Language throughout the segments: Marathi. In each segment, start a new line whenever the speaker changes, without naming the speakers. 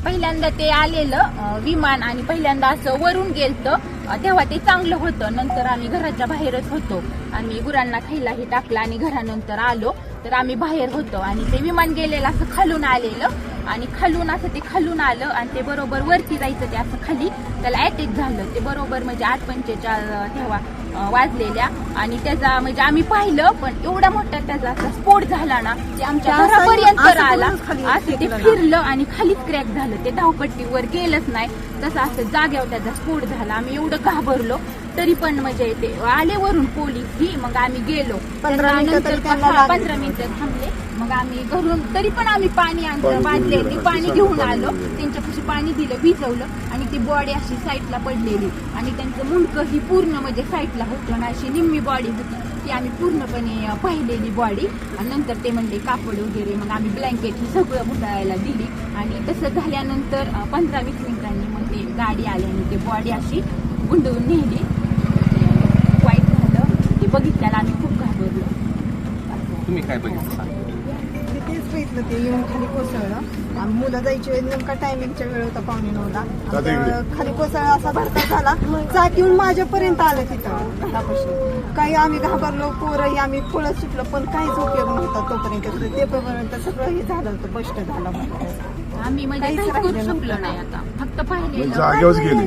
पहिल्यांदा ते आलेलं विमान आणि पहिल्यांदा असं वरून गेलतं तेव्हा ते चांगलं होतं. नंतर आम्ही घराच्या बाहेरच होतो. आम्ही गुरांना खायलाही टाकलं आणि घरानंतर आलो तर आम्ही बाहेर होतो आणि ते विमान गेलेलं असं खालून आलेलं आणि खालून असं ते खालून आलं आणि ते बरोबर वरती जायचं ते असं खाली त्याला अटॅक झालं. ते बरोबर म्हणजे 8:45 तेव्हा वाजलेल्या आणि त्याचा म्हणजे आम्ही पाहिलं पण एवढा मोठा त्याचा असा स्फोट झाला ना ते आमच्या घरापर्यंत आला. असं ते फिरलं आणि खालीच क्रॅक झालं. ते धावपट्टीवर गेलंच नाही तसं असं जागेवर त्याचा स्फोट झाला. आम्ही एवढं घाबरलो तरी पण म्हणजे ते आले वरून पोलीस ही मग आम्ही गेलो. 15 मिनिटं थांबले मग आम्ही घरून तरी पण आम्ही पाणी आणलं बादले पाणी घेऊन आलो. त्यांच्यापाशी पाणी दिलं विजवलं आणि ती बॉडी अशी साईडला पडलेली आणि त्यांचं मुंडकं ही पूर्ण म्हणजे साईडला होतं ना अशी निम्मी बॉडी होती ती आम्ही पूर्णपणे पाहिलेली बॉडी. आणि नंतर ते म्हणले कापड वगैरे मग आम्ही ब्लँकेट ही सगळं घुटाळायला दिली आणि तसं झाल्यानंतर 15-20 मिनिटांनी मग ते गाडी आली आणि ते बॉडी अशी गुंडवून नेली. वाईट झालं ते बघितल्याला आम्ही खूप घाबरलो.
तुम्ही काय बघितलं?
तेच बघितलं ते येऊन खाली कोसळलं. मुलं जायची वेळ नेमका टायमिंगच्या वेळ होता 8:45ला. खाली कोसळला असा भरता झाला चाक येऊन माझ्यापर्यंत आलं तिथं घरापाशी. काही आम्ही घाबरलो पोरही आम्ही पळत सुटलो पण काहीच उपयोग नव्हता तोपर्यंत. ते पर्यंत सगळं हे झालं होतं स्पष्ट झालं.
आम्ही म्हणजे काहीच करू शकलो नाही आता फक्त पाहिलेलं
जागेवर गेले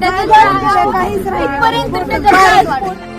काहीच राहिलं.